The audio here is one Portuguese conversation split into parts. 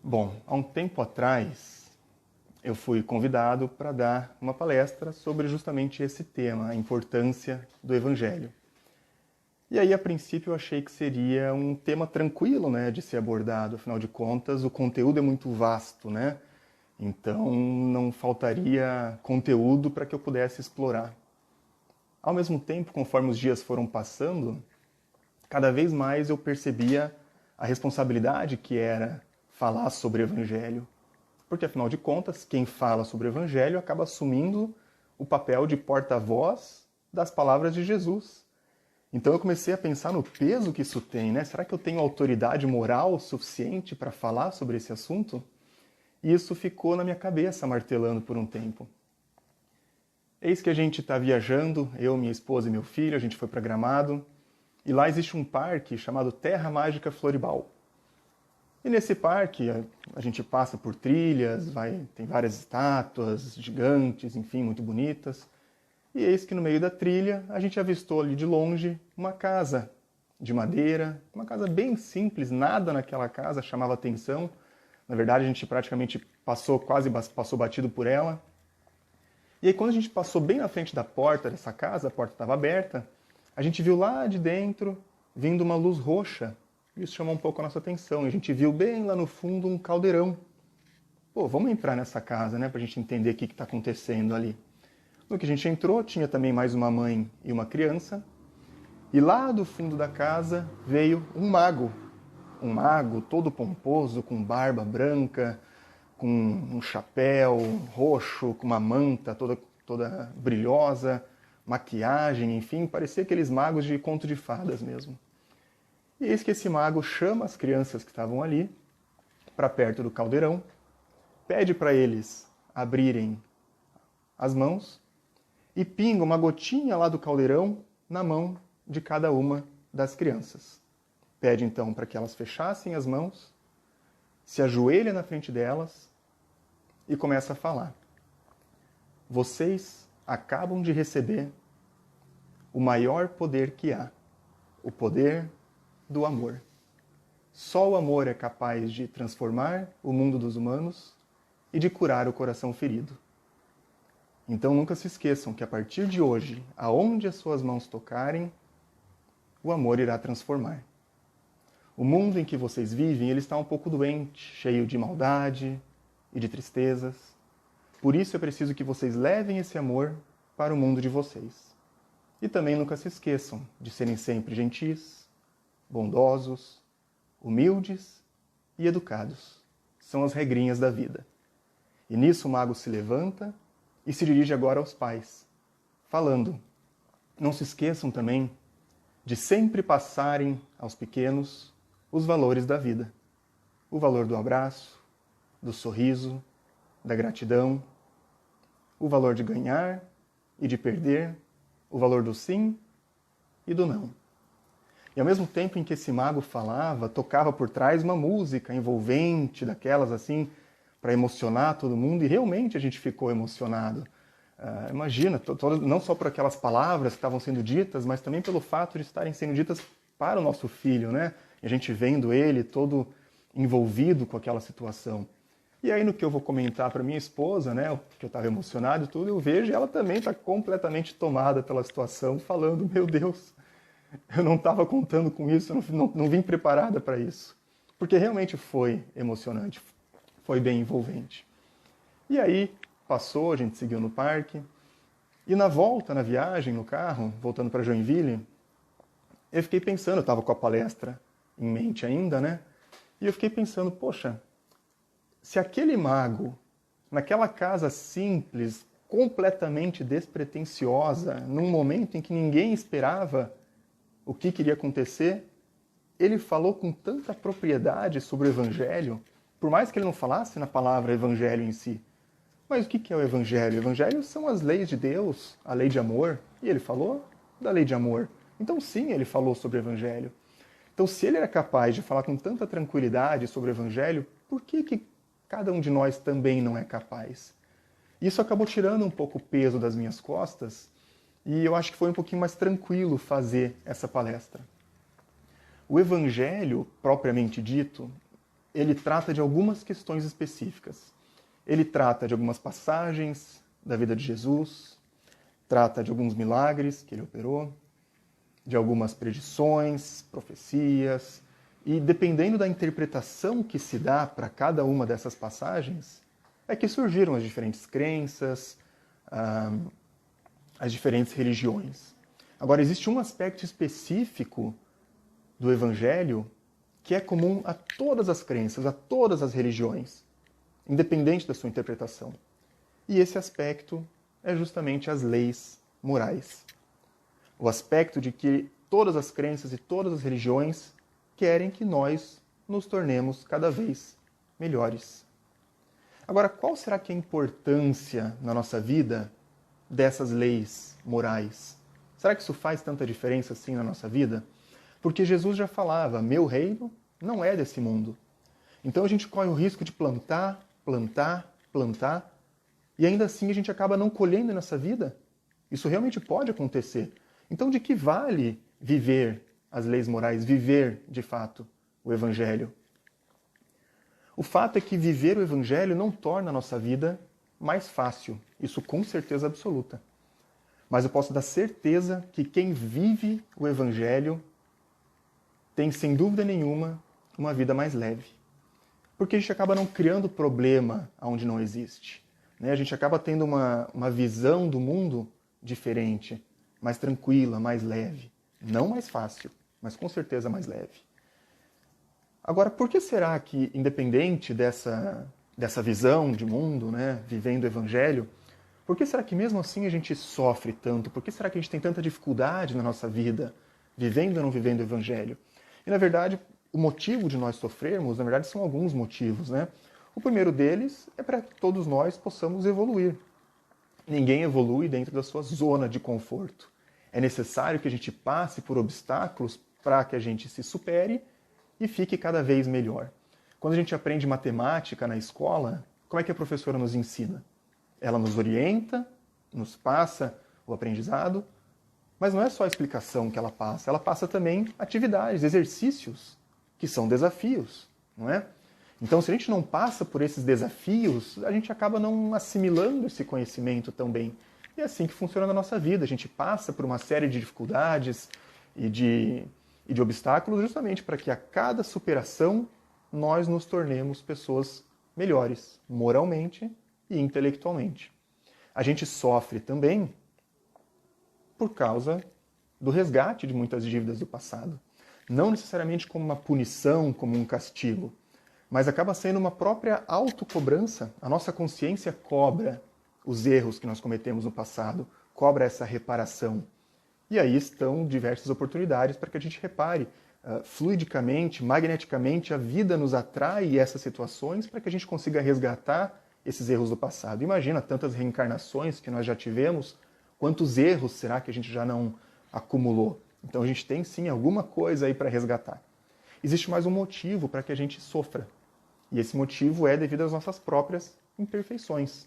Bom, há um tempo atrás eu fui convidado para dar uma palestra sobre justamente esse tema, a importância do Evangelho. E aí, a princípio, eu achei que seria um tema tranquilo, né, de ser abordado. Afinal de contas, o conteúdo é muito vasto, né? Então, não faltaria conteúdo para que eu pudesse explorar. Ao mesmo tempo, conforme os dias foram passando, cada vez mais eu percebia a responsabilidade que era falar sobre o Evangelho. Porque, afinal de contas, quem fala sobre o Evangelho acaba assumindo o papel de porta-voz das palavras de Jesus. Então eu comecei a pensar no peso que isso tem, né? Será que eu tenho autoridade moral suficiente para falar sobre esse assunto? E isso ficou na minha cabeça, martelando por um tempo. Eis que a gente está viajando, eu, minha esposa e meu filho, a gente foi para Gramado, e lá existe um parque chamado Terra Mágica Floribal. E nesse parque a gente passa por trilhas, tem várias estátuas gigantes, enfim, muito bonitas. E eis que no meio da trilha a gente avistou ali de longe uma casa de madeira, uma casa bem simples, nada naquela casa chamava atenção. Na verdade a gente praticamente quase passou batido por ela. E aí quando a gente passou bem na frente da porta dessa casa, a porta estava aberta, a gente viu lá de dentro vindo uma luz roxa. Isso chamou um pouco a nossa atenção. E a gente viu bem lá no fundo um caldeirão. Pô, vamos entrar nessa casa, né, pra gente entender o que está acontecendo ali. No que a gente entrou, tinha também mais uma mãe e uma criança. E lá do fundo da casa veio um mago. Um mago todo pomposo, com barba branca, com um chapéu roxo, com uma manta toda brilhosa, maquiagem, enfim, parecia aqueles magos de conto de fadas mesmo. E eis que esse mago chama as crianças que estavam ali para perto do caldeirão, pede para eles abrirem as mãos e pinga uma gotinha lá do caldeirão na mão de cada uma das crianças. Pede então para que elas fechassem as mãos, se ajoelhem na frente delas e começa a falar. Vocês acabam de receber o maior poder que há, o poder do amor. Só o amor é capaz de transformar o mundo dos humanos e de curar o coração ferido. Então nunca se esqueçam que a partir de hoje, aonde as suas mãos tocarem, o amor irá transformar. O mundo em que vocês vivem, ele está um pouco doente, cheio de maldade e de tristezas. Por isso é preciso que vocês levem esse amor para o mundo de vocês. E também nunca se esqueçam de serem sempre gentis, bondosos, humildes e educados. São as regrinhas da vida. E nisso o mago se levanta e se dirige agora aos pais, falando: não se esqueçam também de sempre passarem aos pequenos os valores da vida. O valor do abraço, do sorriso, da gratidão, o valor de ganhar e de perder, o valor do sim e do não. E ao mesmo tempo em que esse mago falava, tocava por trás uma música envolvente, daquelas assim, para emocionar todo mundo, e realmente a gente ficou emocionado. Imagina, não só por aquelas palavras que estavam sendo ditas, mas também pelo fato de estarem sendo ditas para o nosso filho, né? E a gente vendo ele todo envolvido com aquela situação. E aí no que eu vou comentar para minha esposa, né, que eu estava emocionado e tudo, eu vejo e ela também está completamente tomada pela situação, falando: meu Deus, eu não estava contando com isso, eu não vim preparada para isso. Porque realmente foi emocionante, foi bem envolvente. E aí passou, a gente seguiu no parque, e na volta, na viagem, no carro, voltando para Joinville, eu fiquei pensando, eu estava com a palestra em mente ainda, né? E eu fiquei pensando, poxa, se aquele mago, naquela casa simples, completamente despretensiosa, num momento em que ninguém esperava o que queria acontecer, ele falou com tanta propriedade sobre o Evangelho, por mais que ele não falasse na palavra Evangelho em si. Mas o que é o Evangelho? O Evangelho são as leis de Deus, a lei de amor, e ele falou da lei de amor. Então sim, ele falou sobre o Evangelho. Então se ele era capaz de falar com tanta tranquilidade sobre o Evangelho, por que cada um de nós também não é capaz? Isso acabou tirando um pouco o peso das minhas costas, e eu acho que foi um pouquinho mais tranquilo fazer essa palestra. O Evangelho, propriamente dito, ele trata de algumas questões específicas. Ele trata de algumas passagens da vida de Jesus, trata de alguns milagres que ele operou, de algumas predições, profecias, e dependendo da interpretação que se dá para cada uma dessas passagens, é que surgiram as diferentes crenças, as diferentes religiões. Agora, existe um aspecto específico do Evangelho que é comum a todas as crenças, a todas as religiões, independente da sua interpretação. E esse aspecto é justamente as leis morais. O aspecto de que todas as crenças e todas as religiões querem que nós nos tornemos cada vez melhores. Agora, qual será que é a importância na nossa vida dessas leis morais? Será que isso faz tanta diferença assim na nossa vida? Porque Jesus já falava, meu reino não é desse mundo. Então a gente corre o risco de plantar, e ainda assim a gente acaba não colhendo nessa vida. Isso realmente pode acontecer. Então de que vale viver as leis morais, viver de fato o Evangelho? O fato é que viver o Evangelho não torna a nossa vida mais fácil, isso com certeza absoluta. Mas eu posso dar certeza que quem vive o Evangelho tem, sem dúvida nenhuma, uma vida mais leve. Porque a gente acaba não criando problema onde não existe. Né? A gente acaba tendo uma visão do mundo diferente, mais tranquila, mais leve. Não mais fácil, mas com certeza mais leve. Agora, por que será que, independente dessa visão de mundo, né, vivendo o Evangelho, por que será que mesmo assim a gente sofre tanto? Por que será que a gente tem tanta dificuldade na nossa vida, vivendo ou não vivendo o Evangelho? E, na verdade, o motivo de nós sofrermos, na verdade, são alguns motivos, né? O primeiro deles é para que todos nós possamos evoluir. Ninguém evolui dentro da sua zona de conforto. É necessário que a gente passe por obstáculos para que a gente se supere e fique cada vez melhor. Quando a gente aprende matemática na escola, como é que a professora nos ensina? Ela nos orienta, nos passa o aprendizado, mas não é só a explicação que ela passa também atividades, exercícios, que são desafios, não é? Então, se a gente não passa por esses desafios, a gente acaba não assimilando esse conhecimento tão bem. E é assim que funciona na nossa vida. A gente passa por uma série de dificuldades e de obstáculos justamente para que a cada superação nós nos tornemos pessoas melhores, moralmente e intelectualmente. A gente sofre também por causa do resgate de muitas dívidas do passado. Não necessariamente como uma punição, como um castigo, mas acaba sendo uma própria autocobrança. A nossa consciência cobra os erros que nós cometemos no passado, cobra essa reparação. E aí estão diversas oportunidades para que a gente repare. Fluidicamente, magneticamente, a vida nos atrai essas situações para que a gente consiga resgatar esses erros do passado. Imagina tantas reencarnações que nós já tivemos, quantos erros será que a gente já não acumulou? Então a gente tem sim alguma coisa aí para resgatar. Existe mais um motivo para que a gente sofra. E esse motivo é devido às nossas próprias imperfeições.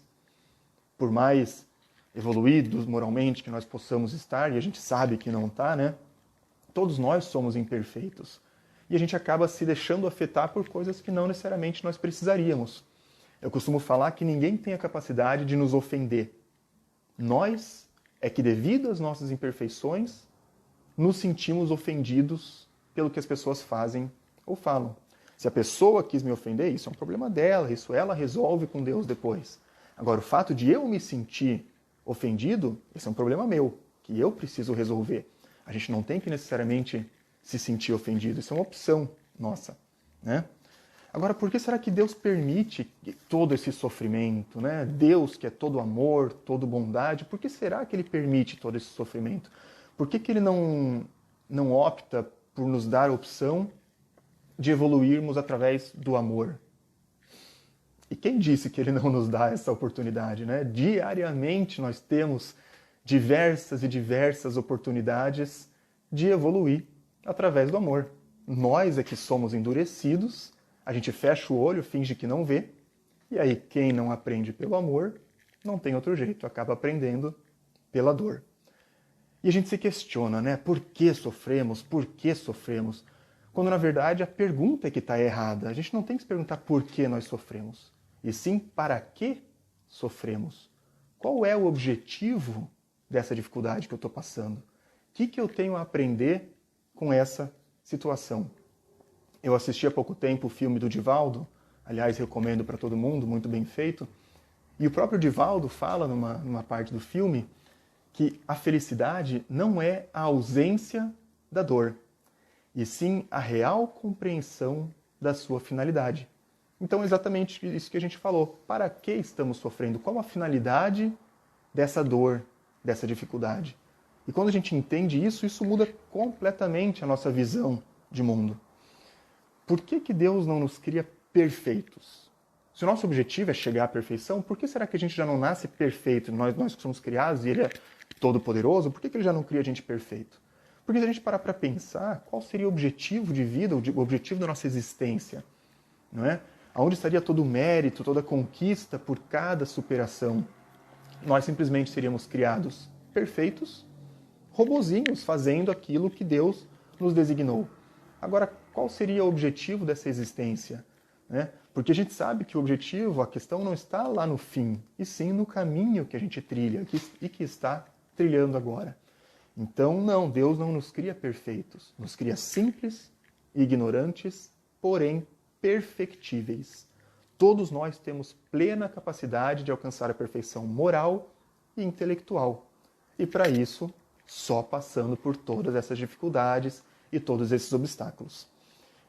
Por mais evoluídos moralmente que nós possamos estar, e a gente sabe que não está, né? Todos nós somos imperfeitos. E a gente acaba se deixando afetar por coisas que não necessariamente nós precisaríamos. Eu costumo falar que ninguém tem a capacidade de nos ofender. Nós é que, devido às nossas imperfeições, nos sentimos ofendidos pelo que as pessoas fazem ou falam. Se a pessoa quis me ofender, isso é um problema dela, isso ela resolve com Deus depois. Agora, o fato de eu me sentir ofendido, esse é um problema meu, que eu preciso resolver. A gente não tem que necessariamente se sentir ofendido, isso é uma opção nossa, né? Agora, por que será que Deus permite todo esse sofrimento, né? Deus, que é todo amor, todo bondade, por que será que Ele permite todo esse sofrimento? Por que Ele não opta por nos dar a opção de evoluirmos através do amor? E quem disse que Ele não nos dá essa oportunidade, né? Diariamente nós temos diversas e diversas oportunidades de evoluir através do amor. Nós é que somos endurecidos, a gente fecha o olho, finge que não vê, e aí quem não aprende pelo amor não tem outro jeito, acaba aprendendo pela dor. E a gente se questiona, né? Por que sofremos? Por que sofremos? quando na verdade a pergunta é que está errada. A gente não tem que se perguntar por que nós sofremos, e sim para que sofremos. Qual é o objetivo dessa dificuldade que eu estou passando? O que eu tenho a aprender com essa situação? Eu assisti há pouco tempo o filme do Divaldo, aliás, recomendo para todo mundo, muito bem feito, e o próprio Divaldo fala numa parte do filme que a felicidade não é a ausência da dor, e sim a real compreensão da sua finalidade. Então, exatamente isso que a gente falou. Para que estamos sofrendo? Qual a finalidade dessa dor, dessa dificuldade? E quando a gente entende isso, isso muda completamente a nossa visão de mundo. Por que Deus não nos cria perfeitos? Se o nosso objetivo é chegar à perfeição, por que será que a gente já não nasce perfeito? Nós que somos criados e Ele é todo-poderoso, por que Ele já não cria a gente perfeito? Porque se a gente parar para pensar, qual seria o objetivo de vida, o objetivo da nossa existência? Não é? Aonde estaria todo o mérito, toda a conquista por cada superação? Nós simplesmente seríamos criados perfeitos, robozinhos fazendo aquilo que Deus nos designou. Agora, qual seria o objetivo dessa existência? Né? Porque a gente sabe que o objetivo, a questão não está lá no fim, e sim no caminho que a gente trilha e que está trilhando agora. Então, não, Deus não nos cria perfeitos, nos cria simples e ignorantes, porém perfectíveis. Todos nós temos plena capacidade de alcançar a perfeição moral e intelectual. E para isso, só passando por todas essas dificuldades e todos esses obstáculos.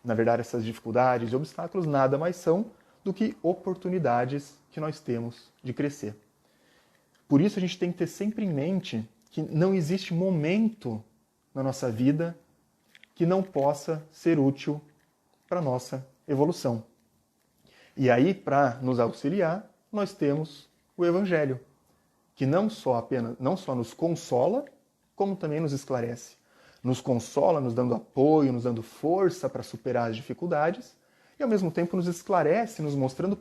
Na verdade, essas dificuldades e obstáculos nada mais são do que oportunidades que nós temos de crescer. Por isso, a gente tem que ter sempre em mente que não existe momento na nossa vida que não possa ser útil para a nossa evolução. E aí, para nos auxiliar, nós temos o Evangelho, que não só nos consola, como também nos esclarece. Nos consola, nos dando apoio, nos dando força para superar as dificuldades, e ao mesmo tempo nos esclarece, nos mostrando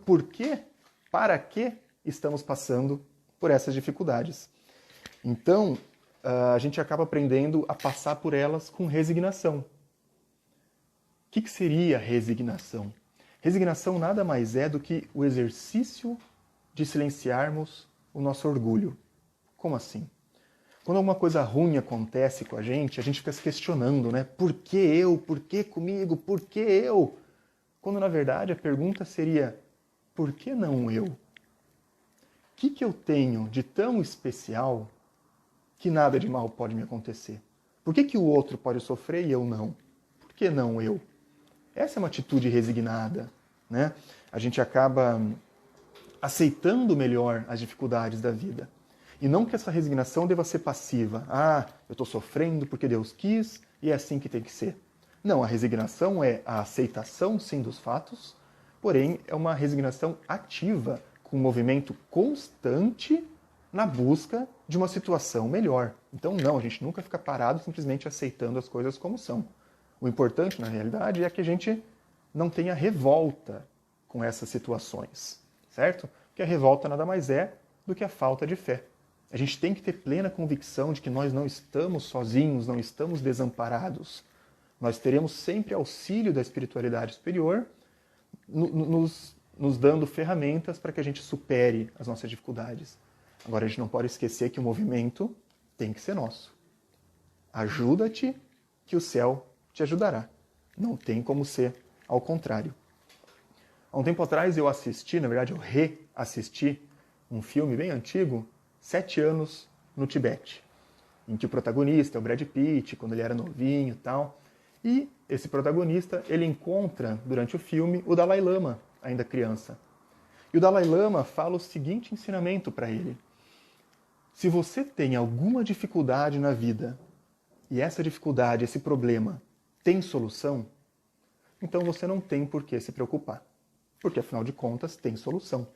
para que estamos passando por essas dificuldades. Então, a gente acaba aprendendo a passar por elas com resignação. O que seria resignação? Resignação nada mais é do que o exercício de silenciarmos o nosso orgulho. Como assim? Quando alguma coisa ruim acontece com a gente fica se questionando, né? Por que eu? Por que comigo? Por que eu? Quando, na verdade, a pergunta seria, por que não eu? O que eu tenho de tão especial que nada de mal pode me acontecer? Por que o outro pode sofrer e eu não? Por que não eu? Essa é uma atitude resignada, né? A gente acaba aceitando melhor as dificuldades da vida. E não que essa resignação deva ser passiva. Eu estou sofrendo porque Deus quis e é assim que tem que ser. Não, a resignação é a aceitação, sim, dos fatos, porém é uma resignação ativa, com um movimento constante na busca de uma situação melhor. Então, não, a gente nunca fica parado simplesmente aceitando as coisas como são. O importante, na realidade, é que a gente não tenha revolta com essas situações, certo? Porque a revolta nada mais é do que a falta de fé. A gente tem que ter plena convicção de que nós não estamos sozinhos, não estamos desamparados. Nós teremos sempre auxílio da espiritualidade superior, nos dando ferramentas para que a gente supere as nossas dificuldades. Agora, a gente não pode esquecer que o movimento tem que ser nosso. Ajuda-te, que o céu te ajudará. Não tem como ser ao contrário. Há um tempo atrás eu reassisti um filme bem antigo, 7 anos no Tibete, em que o protagonista é o Brad Pitt, quando ele era novinho e tal. E esse protagonista, ele encontra, durante o filme, o Dalai Lama, ainda criança. E o Dalai Lama fala o seguinte ensinamento para ele. Se você tem alguma dificuldade na vida, e essa dificuldade, esse problema, tem solução, então você não tem por que se preocupar. Porque, afinal de contas, tem solução.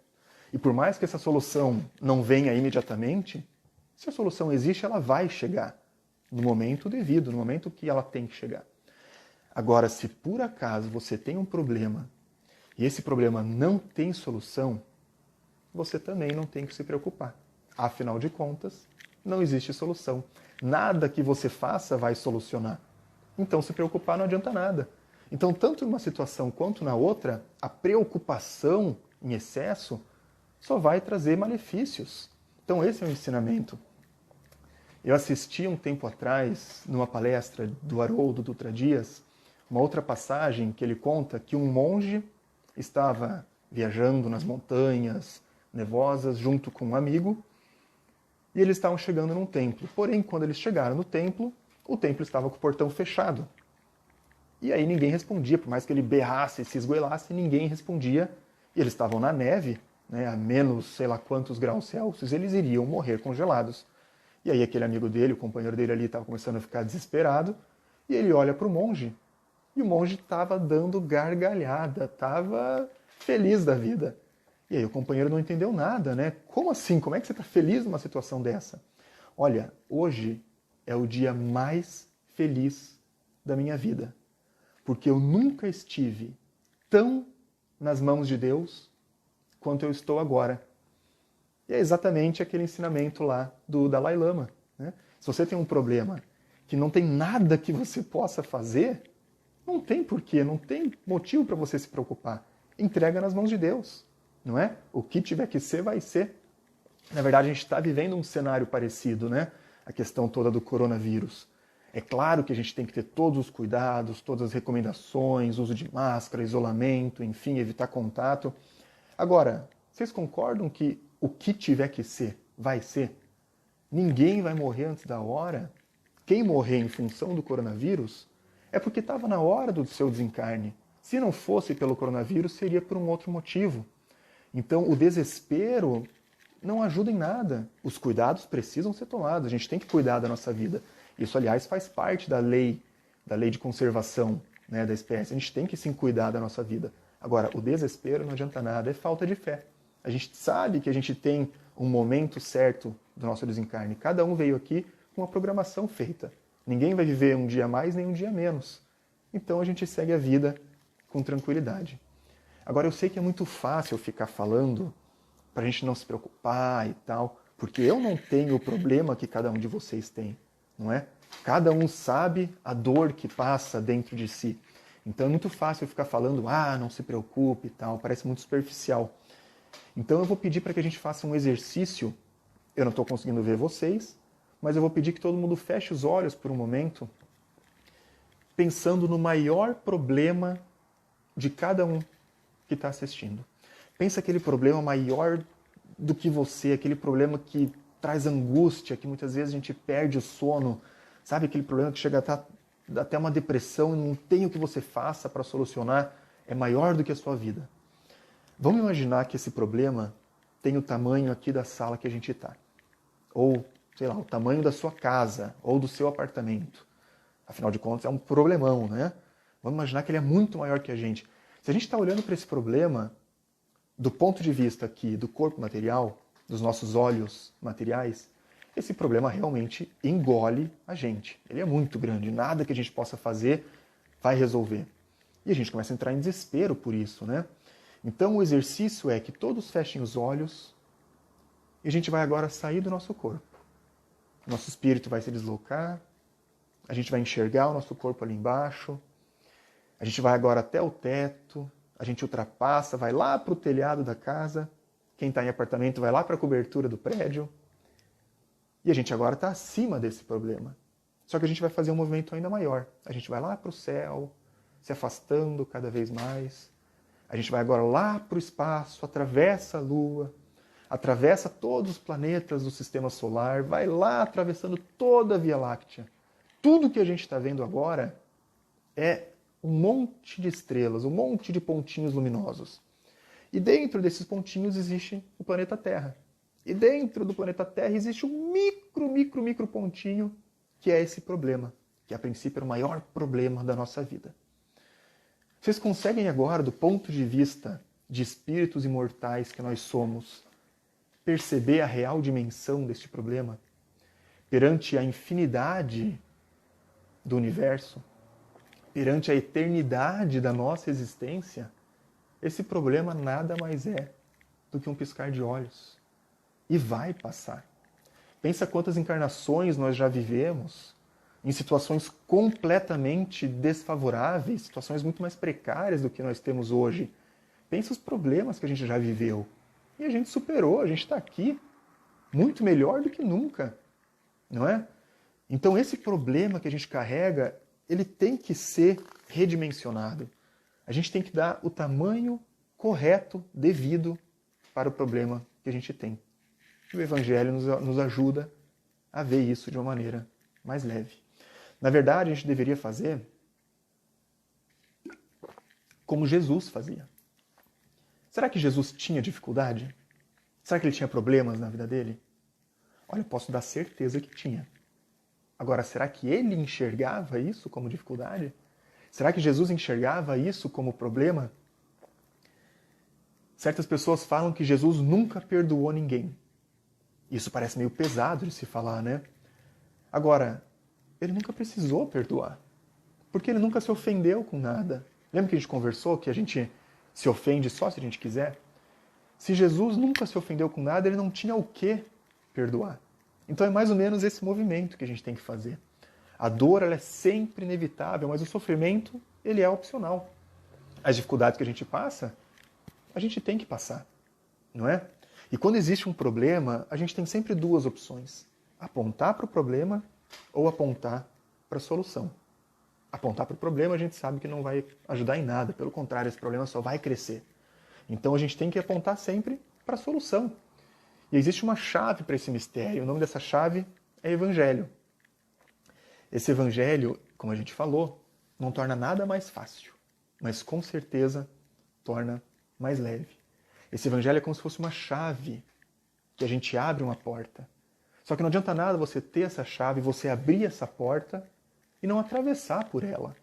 E por mais que essa solução não venha imediatamente, se a solução existe, ela vai chegar no momento devido, no momento que ela tem que chegar. Agora, se por acaso você tem um problema e esse problema não tem solução, você também não tem que se preocupar. Afinal de contas, não existe solução. Nada que você faça vai solucionar. Então, se preocupar não adianta nada. Então, tanto numa situação quanto na outra, a preocupação em excesso só vai trazer malefícios. Então, esse é o ensinamento. Eu assisti um tempo atrás, numa palestra do Haroldo Dutra Dias, uma outra passagem que ele conta que um monge estava viajando nas montanhas nevosas junto com um amigo e eles estavam chegando num templo. Porém, quando eles chegaram no templo, o templo estava com o portão fechado. E aí ninguém respondia, por mais que ele berrasse e se esgoelasse, ninguém respondia. E eles estavam na neve, né, a menos sei lá quantos graus Celsius, eles iriam morrer congelados. E aí aquele amigo dele, o companheiro dele ali, estava começando a ficar desesperado, e ele olha para o monge, e o monge estava dando gargalhada, estava feliz da vida. E aí o companheiro não entendeu nada, né? Como assim? Como é que você está feliz numa situação dessa? Olha, hoje é o dia mais feliz da minha vida, porque eu nunca estive tão nas mãos de Deus quanto eu estou agora. E é exatamente aquele ensinamento lá do Dalai Lama, né? Se você tem um problema que não tem nada que você possa fazer, não tem porquê, não tem motivo para você se preocupar. Entrega nas mãos de Deus, não é? O que tiver que ser, vai ser. Na verdade, a gente está vivendo um cenário parecido, né? A questão toda do coronavírus. É claro que a gente tem que ter todos os cuidados, todas as recomendações, uso de máscara, isolamento, enfim, evitar contato. Agora, vocês concordam que o que tiver que ser, vai ser? Ninguém vai morrer antes da hora. Quem morrer em função do coronavírus é porque estava na hora do seu desencarne. Se não fosse pelo coronavírus, seria por um outro motivo. Então, o desespero não ajuda em nada. Os cuidados precisam ser tomados. A gente tem que cuidar da nossa vida. Isso, aliás, faz parte da lei de conservação, né, da espécie. A gente tem que sim cuidar da nossa vida. Agora, o desespero não adianta nada, é falta de fé. A gente sabe que a gente tem um momento certo do nosso desencarne. Cada um veio aqui com uma programação feita. Ninguém vai viver um dia mais nem um dia menos. Então a gente segue a vida com tranquilidade. Agora, eu sei que é muito fácil ficar falando para a gente não se preocupar e tal, porque eu não tenho o problema que cada um de vocês tem, não é? Cada um sabe a dor que passa dentro de si. Então é muito fácil ficar falando, não se preocupe e tal, parece muito superficial. Então eu vou pedir para que a gente faça um exercício, eu não estou conseguindo ver vocês, mas eu vou pedir que todo mundo feche os olhos por um momento, pensando no maior problema de cada um que está assistindo. Pensa aquele problema maior do que você, aquele problema que traz angústia, que muitas vezes a gente perde o sono, sabe? Aquele problema que chega a estar até uma depressão e não tem o que você faça para solucionar, é maior do que a sua vida. Vamos imaginar que esse problema tem o tamanho aqui da sala que a gente está. Ou, sei lá, o tamanho da sua casa, ou do seu apartamento. Afinal de contas, é um problemão, né? Vamos imaginar que ele é muito maior que a gente. Se a gente está olhando para esse problema do ponto de vista aqui do corpo material, dos nossos olhos materiais, esse problema realmente engole a gente. Ele é muito grande, nada que a gente possa fazer vai resolver. E a gente começa a entrar em desespero por isso, né? Então o exercício é que todos fechem os olhos e a gente vai agora sair do nosso corpo. Nosso espírito vai se deslocar, a gente vai enxergar o nosso corpo ali embaixo, a gente vai agora até o teto, a gente ultrapassa, vai lá para o telhado da casa, quem está em apartamento vai lá para a cobertura do prédio, e a gente agora está acima desse problema. Só que a gente vai fazer um movimento ainda maior. A gente vai lá para o céu, se afastando cada vez mais. A gente vai agora lá para o espaço, atravessa a Lua, atravessa todos os planetas do Sistema Solar, vai lá atravessando toda a Via Láctea. Tudo que a gente está vendo agora é um monte de estrelas, um monte de pontinhos luminosos. E dentro desses pontinhos existe o planeta Terra. E dentro do planeta Terra existe um micro pontinho que é esse problema, que a princípio é o maior problema da nossa vida. Vocês conseguem agora, do ponto de vista de espíritos imortais que nós somos, perceber a real dimensão deste problema? Perante a infinidade do universo, perante a eternidade da nossa existência, esse problema nada mais é do que um piscar de olhos. E vai passar. Pensa quantas encarnações nós já vivemos, em situações completamente desfavoráveis, situações muito mais precárias do que nós temos hoje. Pensa os problemas que a gente já viveu. E a gente superou, a gente está aqui muito melhor do que nunca, não é? Então esse problema que a gente carrega, ele tem que ser redimensionado. A gente tem que dar o tamanho correto, devido para o problema que a gente tem. E o Evangelho nos ajuda a ver isso de uma maneira mais leve. Na verdade, a gente deveria fazer como Jesus fazia. Será que Jesus tinha dificuldade? Será que ele tinha problemas na vida dele? Olha, eu posso dar certeza que tinha. Agora, será que ele enxergava isso como dificuldade? Será que Jesus enxergava isso como problema? Certas pessoas falam que Jesus nunca perdoou ninguém. Isso parece meio pesado de se falar, né? Agora, ele nunca precisou perdoar. Porque ele nunca se ofendeu com nada. Lembra que a gente conversou que a gente se ofende só se a gente quiser? Se Jesus nunca se ofendeu com nada, ele não tinha o que perdoar. Então é mais ou menos esse movimento que a gente tem que fazer. A dor, ela é sempre inevitável, mas o sofrimento, ele é opcional. As dificuldades que a gente passa, a gente tem que passar, não é? E quando existe um problema, a gente tem sempre duas opções. Apontar para o problema ou apontar para a solução. Apontar para o problema, a gente sabe que não vai ajudar em nada. Pelo contrário, esse problema só vai crescer. Então a gente tem que apontar sempre para a solução. E existe uma chave para esse mistério. O nome dessa chave é Evangelho. Esse Evangelho, como a gente falou, não torna nada mais fácil, mas com certeza torna mais leve. Esse Evangelho é como se fosse uma chave que a gente abre uma porta. Só que não adianta nada você ter essa chave, você abrir essa porta e não atravessar por ela.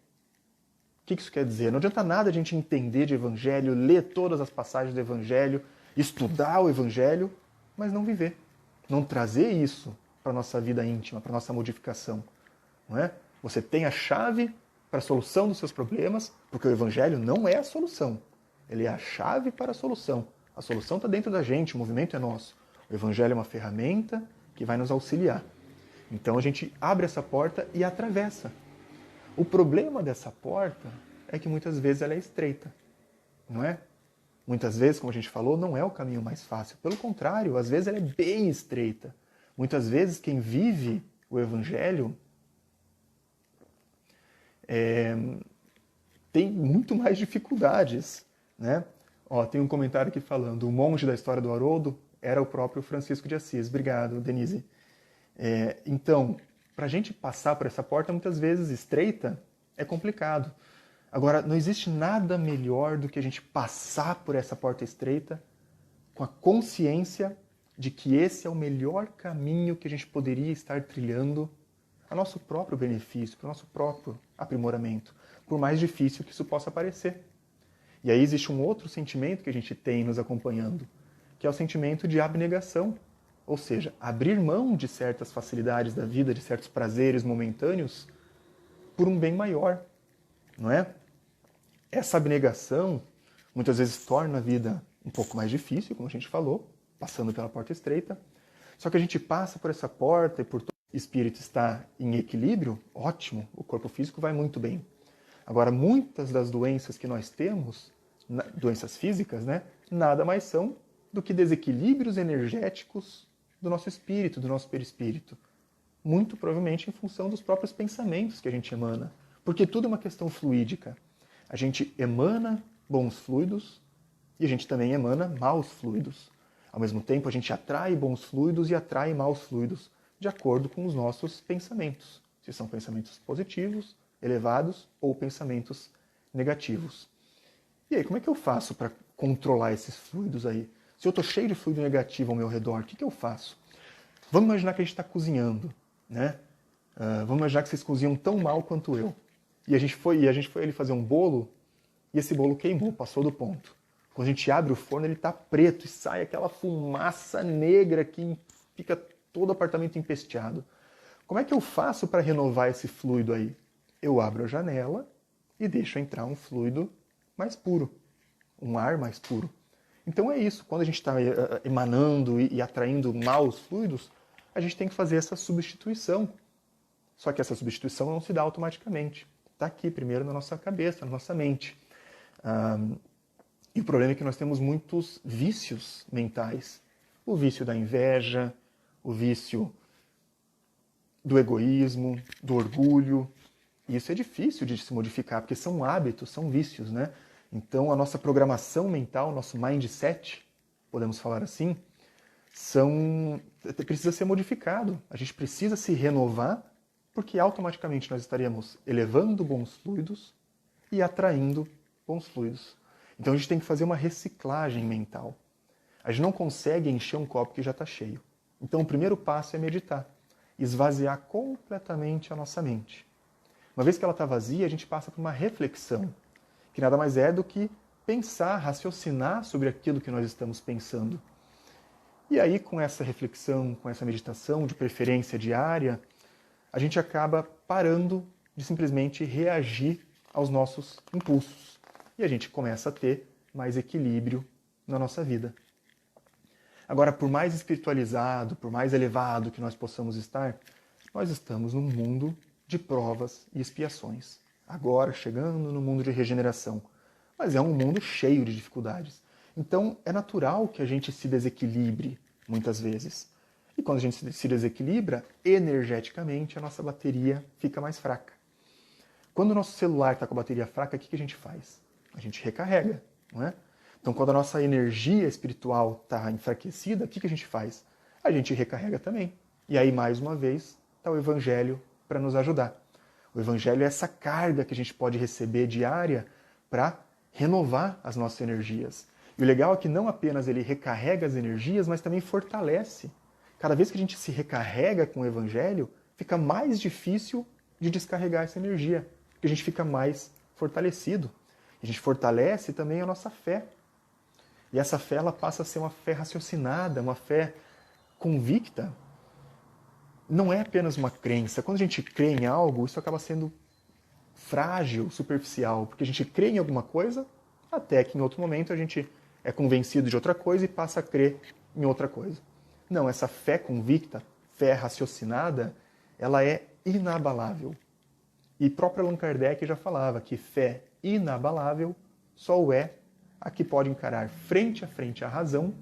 O que isso quer dizer? Não adianta nada a gente entender de Evangelho, ler todas as passagens do Evangelho, estudar o Evangelho, mas não viver. Não trazer isso para a nossa vida íntima, para a nossa modificação. Não é? Você tem a chave para a solução dos seus problemas, porque o Evangelho não é a solução. Ele é a chave para a solução. A solução está dentro da gente, o movimento é nosso. O Evangelho é uma ferramenta que vai nos auxiliar. Então a gente abre essa porta e atravessa. O problema dessa porta é que muitas vezes ela é estreita, não é? Muitas vezes, como a gente falou, não é o caminho mais fácil. Pelo contrário, às vezes ela é bem estreita. Muitas vezes quem vive o Evangelho tem muito mais dificuldades, né? Ó, tem um comentário aqui falando, o monge da história do Haroldo era o próprio Francisco de Assis. Obrigado, Denise. Então, para a gente passar por essa porta, muitas vezes estreita, é complicado. Agora, não existe nada melhor do que a gente passar por essa porta estreita com a consciência de que esse é o melhor caminho que a gente poderia estar trilhando a nosso próprio benefício, para o nosso próprio aprimoramento, por mais difícil que isso possa parecer. E aí existe um outro sentimento que a gente tem nos acompanhando, que é o sentimento de abnegação, ou seja, abrir mão de certas facilidades da vida, de certos prazeres momentâneos, por um bem maior, não é? Essa abnegação muitas vezes torna a vida um pouco mais difícil, como a gente falou, passando pela porta estreita, só que a gente passa por essa porta e por todo o espírito está em equilíbrio, ótimo, o corpo físico vai muito bem. Agora, muitas das doenças que nós temos, doenças físicas, né, nada mais são do que desequilíbrios energéticos do nosso espírito, do nosso perispírito. Muito provavelmente em função dos próprios pensamentos que a gente emana. Porque tudo é uma questão fluídica. A gente emana bons fluidos e a gente também emana maus fluidos. Ao mesmo tempo, a gente atrai bons fluidos e atrai maus fluidos, de acordo com os nossos pensamentos. Se são pensamentos positivos, elevados, ou pensamentos negativos. E aí, como é que eu faço para controlar esses fluidos aí? Se eu estou cheio de fluido negativo ao meu redor, o que eu faço? Vamos imaginar que a gente está cozinhando, né? Vamos imaginar que vocês cozinham tão mal quanto eu. E a gente foi ali fazer um bolo, e esse bolo queimou, passou do ponto. Quando a gente abre o forno, ele está preto, e sai aquela fumaça negra que fica todo o apartamento empesteado. Como é que eu faço para renovar esse fluido aí? Eu abro a janela e deixo entrar um fluido mais puro, um ar mais puro. Então é isso, quando a gente está emanando e atraindo maus fluidos, a gente tem que fazer essa substituição. Só que essa substituição não se dá automaticamente. Está aqui primeiro na nossa cabeça, na nossa mente. E o problema é que nós temos muitos vícios mentais. O vício da inveja, o vício do egoísmo, do orgulho. E isso é difícil de se modificar, porque são hábitos, são vícios, né? Então a nossa programação mental, nosso mindset, podemos falar assim, precisa ser modificado. A gente precisa se renovar, porque automaticamente nós estaríamos elevando bons fluidos e atraindo bons fluidos. Então a gente tem que fazer uma reciclagem mental. A gente não consegue encher um copo que já está cheio. Então o primeiro passo é meditar. Esvaziar completamente a nossa mente. Uma vez que ela está vazia, a gente passa por uma reflexão, que nada mais é do que pensar, raciocinar sobre aquilo que nós estamos pensando. E aí, com essa reflexão, com essa meditação, de preferência diária, a gente acaba parando de simplesmente reagir aos nossos impulsos. E a gente começa a ter mais equilíbrio na nossa vida. Agora, por mais espiritualizado, por mais elevado que nós possamos estar, nós estamos num mundo de provas e expiações. Agora, chegando no mundo de regeneração. Mas é um mundo cheio de dificuldades. Então, é natural que a gente se desequilibre, muitas vezes. E quando a gente se desequilibra, energeticamente, a nossa bateria fica mais fraca. Quando o nosso celular está com a bateria fraca, o que a gente faz? A gente recarrega, não é? Então, quando a nossa energia espiritual está enfraquecida, o que a gente faz? A gente recarrega também. E aí, mais uma vez, está o Evangelho para nos ajudar. O Evangelho é essa carga que a gente pode receber diária para renovar as nossas energias. E o legal é que não apenas ele recarrega as energias, mas também fortalece. Cada vez que a gente se recarrega com o Evangelho, fica mais difícil de descarregar essa energia, porque a gente fica mais fortalecido. A gente fortalece também a nossa fé. E essa fé ela passa a ser uma fé raciocinada, uma fé convicta. Não é apenas uma crença. Quando a gente crê em algo, isso acaba sendo frágil, superficial, porque a gente crê em alguma coisa, até que em outro momento a gente é convencido de outra coisa e passa a crer em outra coisa. Não, essa fé convicta, fé raciocinada, ela é inabalável. E próprio Allan Kardec já falava que fé inabalável só o é a que pode encarar frente a frente a razão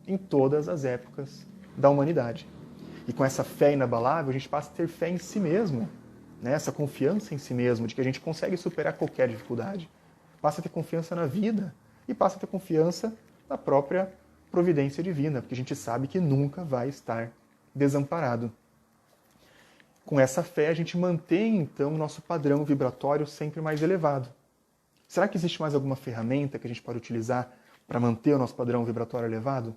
em todas as épocas da humanidade. E com essa fé inabalável, a gente passa a ter fé em si mesmo, né? Essa confiança em si mesmo, de que a gente consegue superar qualquer dificuldade. Passa a ter confiança na vida e passa a ter confiança na própria providência divina, porque a gente sabe que nunca vai estar desamparado. Com essa fé, a gente mantém, então, o nosso padrão vibratório sempre mais elevado. Será que existe mais alguma ferramenta que a gente pode utilizar para manter o nosso padrão vibratório elevado?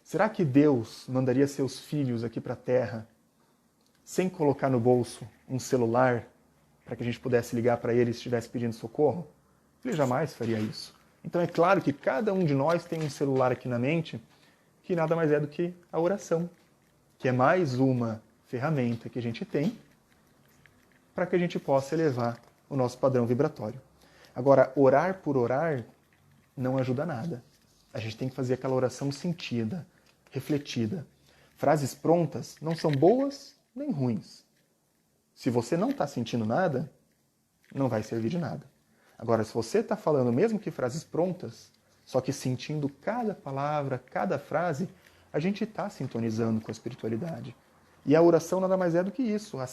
Será que Deus mandaria seus filhos aqui para a Terra sem colocar no bolso um celular para que a gente pudesse ligar para ele se estivesse pedindo socorro? Ele jamais faria isso. Então é claro que cada um de nós tem um celular aqui na mente que nada mais é do que a oração, que é mais uma ferramenta que a gente tem para que a gente possa elevar o nosso padrão vibratório. Agora, orar por orar não ajuda nada. A gente tem que fazer aquela oração sentida, refletida. Frases prontas não são boas nem ruins. Se você não está sentindo nada, não vai servir de nada. Agora, se você está falando mesmo que frases prontas, só que sentindo cada palavra, cada frase, a gente está sintonizando com a espiritualidade. E a oração nada mais é do que isso. A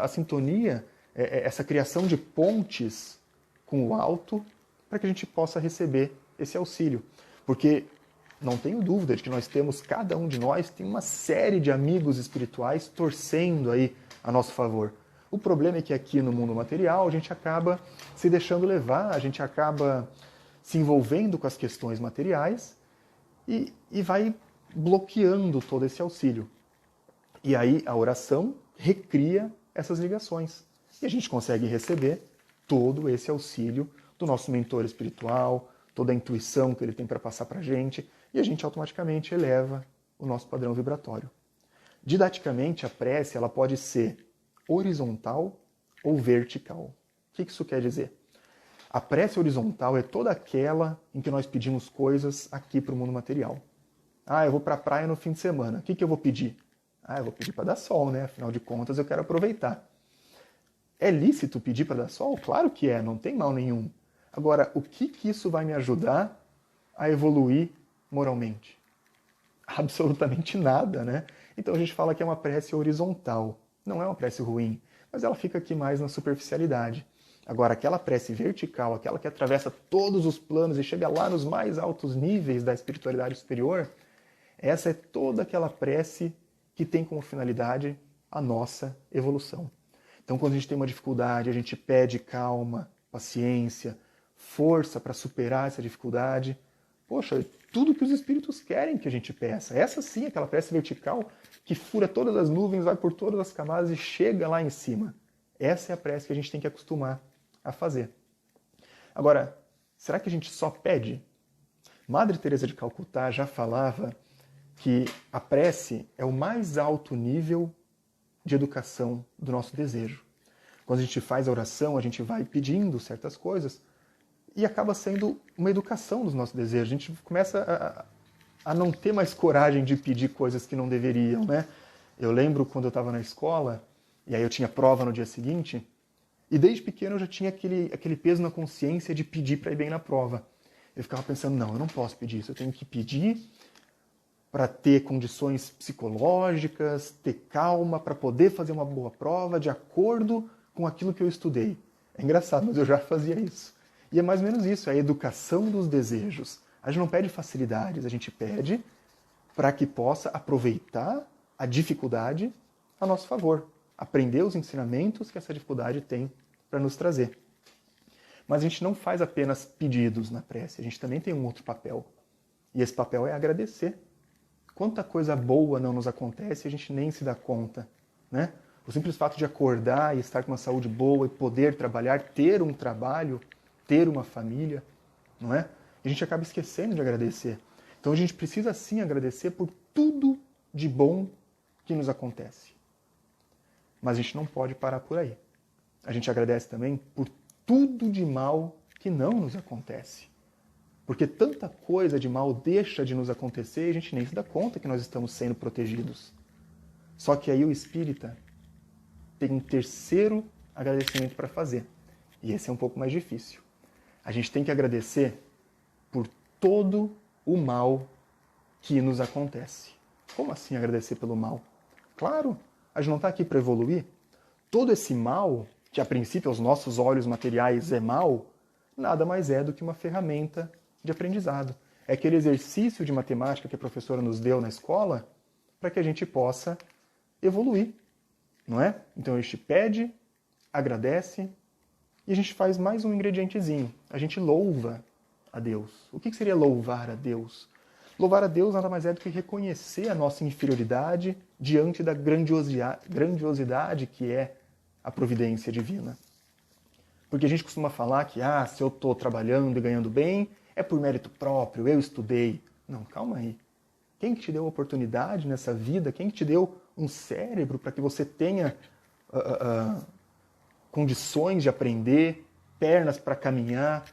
sintonia é essa criação de pontes com o alto para que a gente possa receber esse auxílio. Porque não tenho dúvida de que nós temos, cada um de nós tem uma série de amigos espirituais torcendo aí a nosso favor. O problema é que aqui no mundo material a gente acaba se deixando levar, a gente acaba se envolvendo com as questões materiais e vai bloqueando todo esse auxílio. E aí a oração recria essas ligações. E a gente consegue receber todo esse auxílio do nosso mentor espiritual, toda a intuição que ele tem para passar para a gente, e a gente automaticamente eleva o nosso padrão vibratório. Didaticamente, a prece ela pode ser horizontal ou vertical. O que isso quer dizer? A prece horizontal é toda aquela em que nós pedimos coisas aqui para o mundo material. Eu vou para a praia no fim de semana. O que eu vou pedir? Ah, eu vou pedir para dar sol, né? Afinal de contas, eu quero aproveitar. É lícito pedir para dar sol? Claro que é, não tem mal nenhum. Agora, o que isso vai me ajudar a evoluir moralmente? Absolutamente nada, né? Então a gente fala que é uma prece horizontal. Não é uma prece ruim, mas ela fica aqui mais na superficialidade. Agora, aquela prece vertical, aquela que atravessa todos os planos e chega lá nos mais altos níveis da espiritualidade superior, essa é toda aquela prece que tem como finalidade a nossa evolução. Então, quando a gente tem uma dificuldade, a gente pede calma, paciência, força para superar essa dificuldade. Poxa, tudo que os espíritos querem que a gente peça. Essa sim é aquela prece vertical que fura todas as nuvens, vai por todas as camadas e chega lá em cima. Essa é a prece que a gente tem que acostumar a fazer. Agora, será que a gente só pede? Madre Teresa de Calcutá já falava que a prece é o mais alto nível de educação do nosso desejo. Quando a gente faz a oração, a gente vai pedindo certas coisas e acaba sendo uma educação dos nossos desejos. A gente começa a não ter mais coragem de pedir coisas que não deveriam, né? Eu lembro quando eu estava na escola, e aí eu tinha prova no dia seguinte, e desde pequeno eu já tinha aquele peso na consciência de pedir para ir bem na prova. Eu ficava pensando, não, eu não posso pedir isso, eu tenho que pedir para ter condições psicológicas, ter calma, para poder fazer uma boa prova de acordo com aquilo que eu estudei. É engraçado, mas eu já fazia isso. E é mais ou menos isso, é a educação dos desejos. A gente não pede facilidades, a gente pede para que possa aproveitar a dificuldade a nosso favor. Aprender os ensinamentos que essa dificuldade tem para nos trazer. Mas a gente não faz apenas pedidos na prece, a gente também tem um outro papel. E esse papel é agradecer. Quanta coisa boa não nos acontece e a gente nem se dá conta, né? O simples fato de acordar e estar com uma saúde boa e poder trabalhar, ter um trabalho, ter uma família, não é? E a gente acaba esquecendo de agradecer. Então a gente precisa sim agradecer por tudo de bom que nos acontece. Mas a gente não pode parar por aí. A gente agradece também por tudo de mal que não nos acontece. Porque tanta coisa de mal deixa de nos acontecer e a gente nem se dá conta que nós estamos sendo protegidos. Só que aí o espírita tem um terceiro agradecimento para fazer. E esse é um pouco mais difícil. A gente tem que agradecer por todo o mal que nos acontece. Como assim agradecer pelo mal? Claro, a gente não está aqui para evoluir. Todo esse mal, que a princípio aos nossos olhos materiais é mal, nada mais é do que uma ferramenta de aprendizado. É aquele exercício de matemática que a professora nos deu na escola para que a gente possa evoluir, não é? Então a gente pede, agradece e a gente faz mais um ingredientezinho. A gente louva a Deus. O que seria louvar a Deus? Louvar a Deus nada mais é do que reconhecer a nossa inferioridade diante da grandiosidade que é a providência divina. Porque a gente costuma falar que se eu estou trabalhando e ganhando bem, é por mérito próprio, eu estudei. Não, calma aí. Quem que te deu a oportunidade nessa vida? Quem que te deu um cérebro para que você tenha condições de aprender, pernas para caminhar?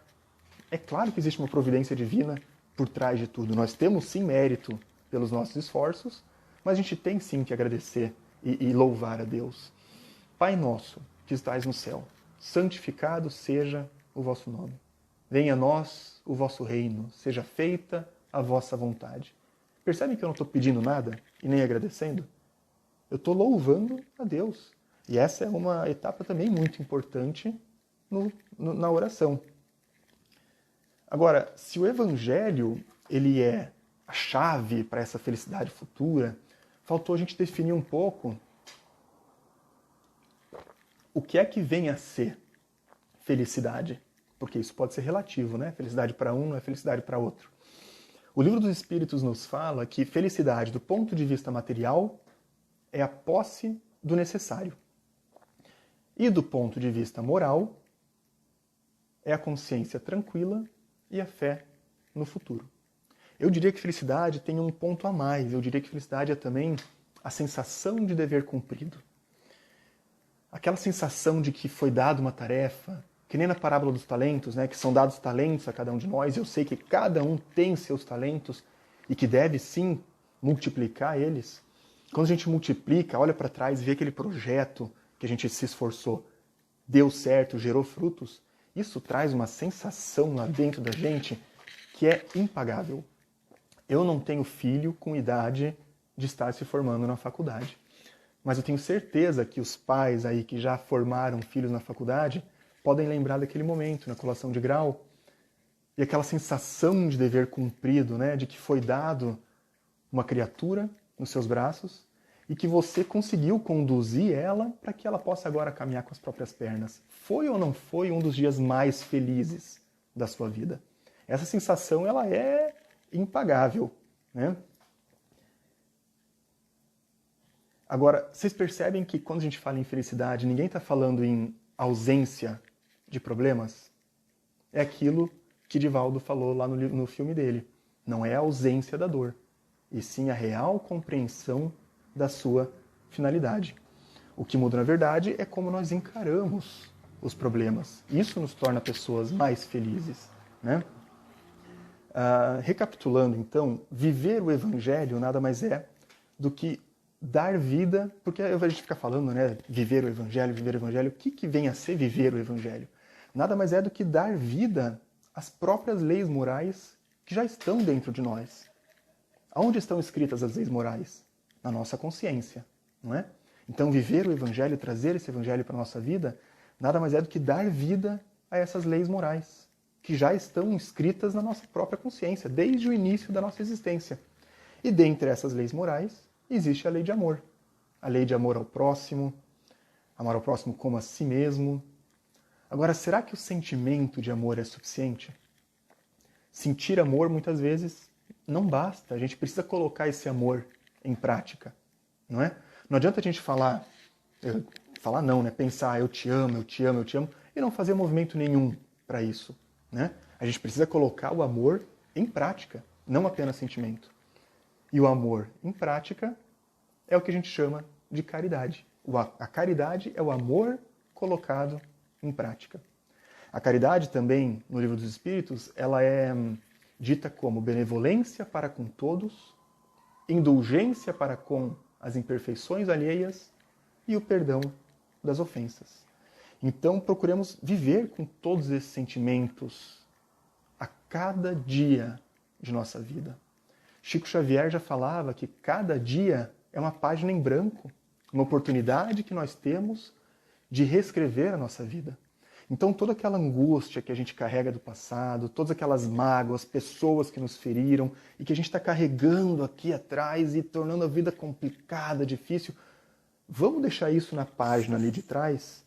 É claro que existe uma providência divina por trás de tudo. Nós temos sim mérito pelos nossos esforços, mas a gente tem sim que agradecer e louvar a Deus. Pai nosso, que estais no céu, santificado seja o vosso nome. Venha a nós o vosso reino, seja feita a vossa vontade. Percebem que eu não estou pedindo nada e nem agradecendo? Eu estou louvando a Deus. E essa é uma etapa também muito importante na oração. Agora, se o Evangelho ele é a chave para essa felicidade futura, faltou a gente definir um pouco o que é que vem a ser felicidade. Porque isso pode ser relativo, né? Felicidade para um não é felicidade para outro. O Livro dos Espíritos nos fala que felicidade, do ponto de vista material, é a posse do necessário. E do ponto de vista moral, é a consciência tranquila e a fé no futuro. Eu diria que felicidade tem um ponto a mais. Eu diria que felicidade é também a sensação de dever cumprido. Aquela sensação de que foi dada uma tarefa, que nem na parábola dos talentos, né, que são dados talentos a cada um de nós, eu sei que cada um tem seus talentos e que deve sim multiplicar eles. Quando a gente multiplica, olha para trás e vê aquele projeto que a gente se esforçou, deu certo, gerou frutos, isso traz uma sensação lá dentro da gente que é impagável. Eu não tenho filho com idade de estar se formando na faculdade, mas eu tenho certeza que os pais aí que já formaram filhos na faculdade podem lembrar daquele momento, na colação de grau, e aquela sensação de dever cumprido, né, de que foi dado uma criatura nos seus braços e que você conseguiu conduzir ela para que ela possa agora caminhar com as próprias pernas. Foi ou não foi um dos dias mais felizes da sua vida? Essa sensação, ela é impagável, né? Agora, vocês percebem que quando a gente fala em felicidade, ninguém está falando em ausência de problemas? É aquilo que Divaldo falou lá no filme dele. Não é a ausência da dor, e sim a real compreensão da sua finalidade. O que muda, na verdade, é como nós encaramos os problemas. Isso nos torna pessoas mais felizes, né? Recapitulando, então, viver o Evangelho nada mais é do que dar vida, porque a gente fica falando, né, viver o Evangelho, o que vem a ser viver o Evangelho? Nada mais é do que dar vida às próprias leis morais que já estão dentro de nós. Aonde estão escritas as leis morais? Na nossa consciência, não é? Então, viver o Evangelho, trazer esse Evangelho para a nossa vida, nada mais é do que dar vida a essas leis morais, que já estão escritas na nossa própria consciência, desde o início da nossa existência. E dentre essas leis morais, existe a lei de amor. A lei de amor ao próximo, amar ao próximo como a si mesmo. Agora, será que o sentimento de amor é suficiente? Sentir amor, muitas vezes, não basta. A gente precisa colocar esse amor em prática, não é? Não adianta a gente falar não, né? Pensar, eu te amo, eu te amo, eu te amo, e não fazer movimento nenhum para isso, né? A gente precisa colocar o amor em prática, não apenas sentimento. E o amor em prática é o que a gente chama de caridade. A caridade é o amor colocado em prática. A caridade também, no Livro dos Espíritos, ela é dita como benevolência para com todos, indulgência para com as imperfeições alheias e o perdão das ofensas. Então, procuremos viver com todos esses sentimentos a cada dia de nossa vida. Chico Xavier já falava que cada dia é uma página em branco, uma oportunidade que nós temos de reescrever a nossa vida. Então, toda aquela angústia que a gente carrega do passado, todas aquelas mágoas, pessoas que nos feriram e que a gente está carregando aqui atrás e tornando a vida complicada, difícil, vamos deixar isso na página ali de trás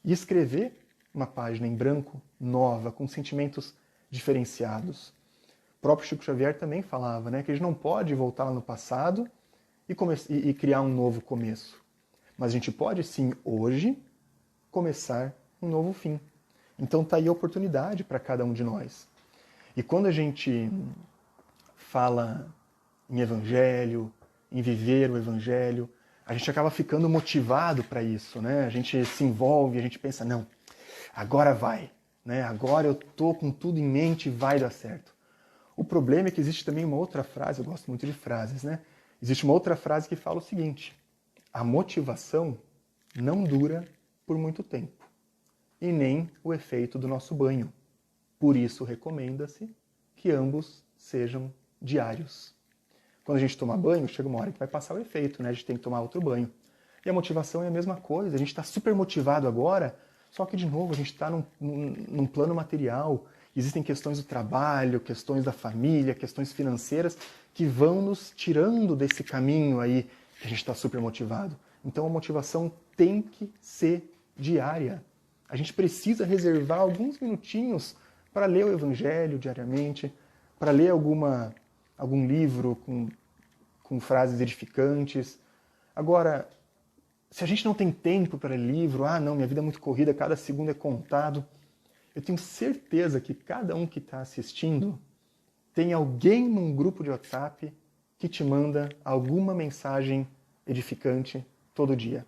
e escrever uma página em branco, nova, com sentimentos diferenciados. O próprio Chico Xavier também falava, né, que a gente não pode voltar lá no passado e criar um novo começo. Mas a gente pode, sim, hoje, começar um novo fim. Então está aí a oportunidade para cada um de nós. E quando a gente fala em Evangelho, em viver o Evangelho, a gente acaba ficando motivado para isso, né? A gente se envolve, a gente pensa, não, agora vai, né? Agora eu estou com tudo em mente e vai dar certo. O problema é que existe também uma outra frase, eu gosto muito de frases, né? Existe uma outra frase que fala o seguinte: a motivação não dura por muito tempo, e nem o efeito do nosso banho. Por isso recomenda-se que ambos sejam diários. Quando a gente toma banho, chega uma hora que vai passar o efeito, né? A gente tem que tomar outro banho. E a motivação é a mesma coisa. A gente está super motivado agora, só que, de novo, a gente está num plano material. Existem questões do trabalho, questões da família, questões financeiras que vão nos tirando desse caminho aí que a gente está super motivado. Então a motivação tem que ser diária. A gente precisa reservar alguns minutinhos para ler o Evangelho diariamente, para ler algum livro com frases edificantes. Agora, se a gente não tem tempo para ler livro, não, minha vida é muito corrida, cada segundo é contado, eu tenho certeza que cada um que está assistindo tem alguém num grupo de WhatsApp que te manda alguma mensagem edificante todo dia.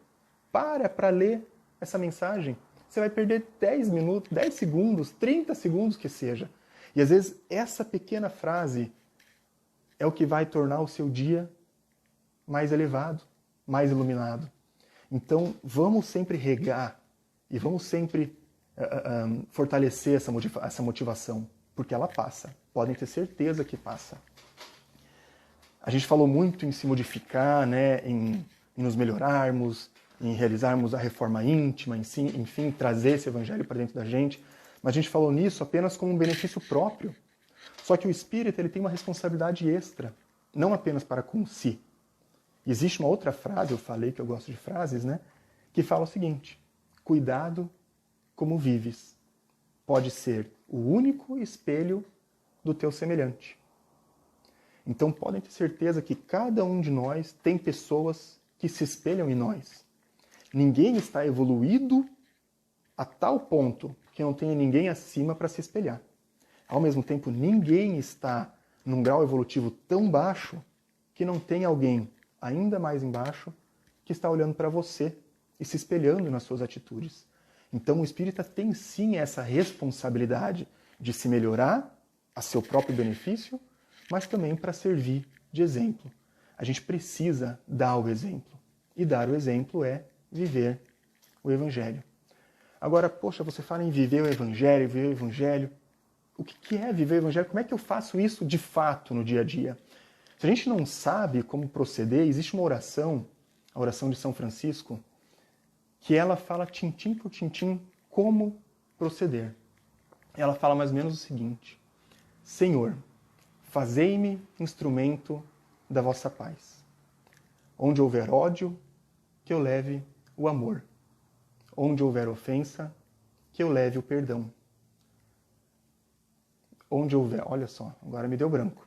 Para ler essa mensagem. Você vai perder 10 minutos, 10 segundos, 30 segundos que seja. E às vezes essa pequena frase é o que vai tornar o seu dia mais elevado, mais iluminado. Então, vamos sempre regar e vamos sempre fortalecer essa motivação, porque ela passa. Podem ter certeza que passa. A gente falou muito em se modificar, né, em nos melhorarmos, em realizarmos a reforma íntima, enfim, trazer esse evangelho para dentro da gente. Mas a gente falou nisso apenas como um benefício próprio. Só que o espírita ele tem uma responsabilidade extra, não apenas para com si. Existe uma outra frase, eu falei que eu gosto de frases, né, que fala o seguinte: cuidado como vives. Pode ser o único espelho do teu semelhante. Então podem ter certeza que cada um de nós tem pessoas que se espelham em nós. Ninguém está evoluído a tal ponto que não tenha ninguém acima para se espelhar. Ao mesmo tempo, ninguém está num grau evolutivo tão baixo que não tenha alguém ainda mais embaixo que está olhando para você e se espelhando nas suas atitudes. Então o espírita tem sim essa responsabilidade de se melhorar a seu próprio benefício, mas também para servir de exemplo. A gente precisa dar o exemplo. E dar o exemplo é viver o Evangelho. Agora, poxa, você fala em viver o Evangelho. O que é viver o Evangelho? Como é que eu faço isso de fato no dia a dia? Se a gente não sabe como proceder, existe uma oração, a oração de São Francisco, que ela fala tintim por tintim como proceder. Ela fala mais ou menos o seguinte: Senhor, fazei-me instrumento da vossa paz. Onde houver ódio, que eu leve o amor. Onde houver ofensa, que eu leve o perdão. Onde houver, olha só, agora me deu branco.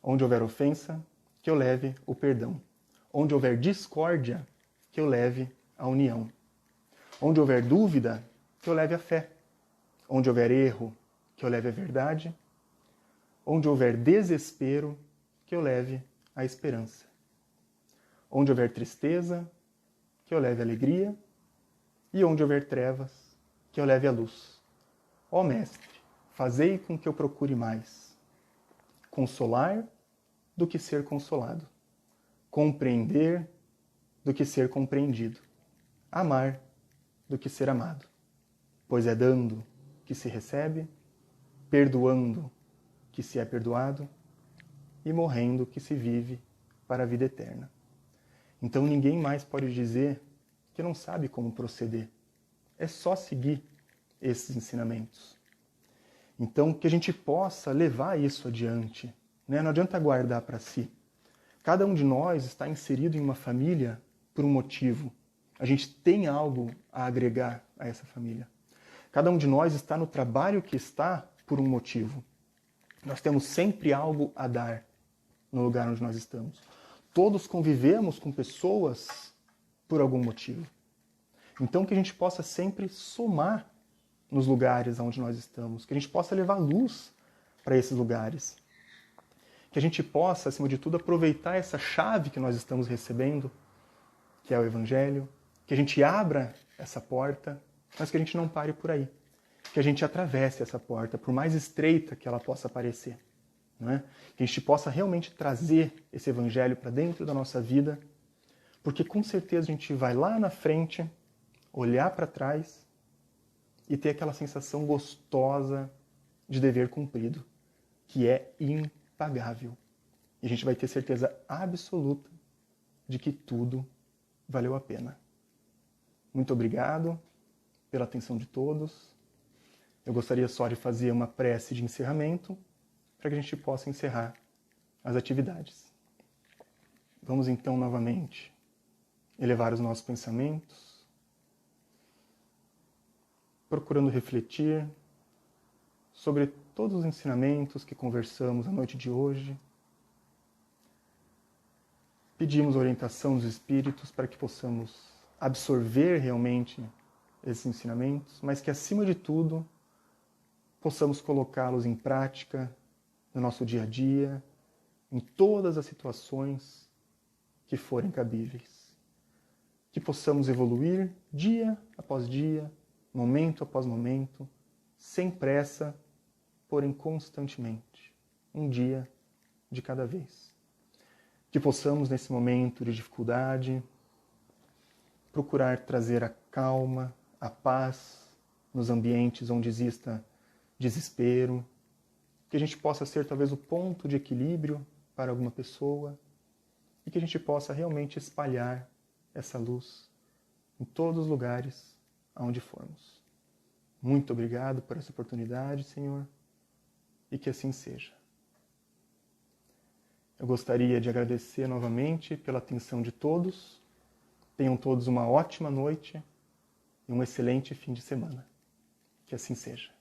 Onde houver ofensa, que eu leve o perdão. Onde houver discórdia, que eu leve a união. Onde houver dúvida, que eu leve a fé. Onde houver erro, que eu leve a verdade. Onde houver desespero, que eu leve a esperança. Onde houver tristeza, que eu leve a alegria. E onde houver trevas, que eu leve a luz. Ó Mestre, fazei com que eu procure mais consolar do que ser consolado, compreender do que ser compreendido, amar do que ser amado. Pois é dando que se recebe, perdoando que se é perdoado e morrendo que se vive para a vida eterna. Então ninguém mais pode dizer que não sabe como proceder. É só seguir esses ensinamentos. Então que a gente possa levar isso adiante, né? Não adianta guardar para si. Cada um de nós está inserido em uma família por um motivo. A gente tem algo a agregar a essa família. Cada um de nós está no trabalho que está por um motivo. Nós temos sempre algo a dar no lugar onde nós estamos. Todos convivemos com pessoas por algum motivo. Então que a gente possa sempre somar nos lugares onde nós estamos, que a gente possa levar luz para esses lugares. Que a gente possa, acima de tudo, aproveitar essa chave que nós estamos recebendo, que é o Evangelho, que a gente abra essa porta, mas que a gente não pare por aí. Que a gente atravesse essa porta, por mais estreita que ela possa parecer. Não é? Que a gente possa realmente trazer esse Evangelho para dentro da nossa vida, porque com certeza a gente vai lá na frente, olhar para trás e ter aquela sensação gostosa de dever cumprido, que é impagável. E a gente vai ter certeza absoluta de que tudo valeu a pena. Muito obrigado pela atenção de todos. Eu gostaria só de fazer uma prece de encerramento para que a gente possa encerrar as atividades. Vamos então novamente elevar os nossos pensamentos, procurando refletir sobre todos os ensinamentos que conversamos a noite de hoje. Pedimos a orientação dos Espíritos para que possamos absorver realmente esses ensinamentos, mas que, acima de tudo, possamos colocá-los em prática no nosso dia a dia, em todas as situações que forem cabíveis. Que possamos evoluir dia após dia, momento após momento, sem pressa, porém constantemente, um dia de cada vez. Que possamos, nesse momento de dificuldade, procurar trazer a calma, a paz nos ambientes onde exista desespero, que a gente possa ser talvez o ponto de equilíbrio para alguma pessoa e que a gente possa realmente espalhar essa luz em todos os lugares aonde formos. Muito obrigado por essa oportunidade, Senhor, e que assim seja. Eu gostaria de agradecer novamente pela atenção de todos. Tenham todos uma ótima noite e um excelente fim de semana. Que assim seja.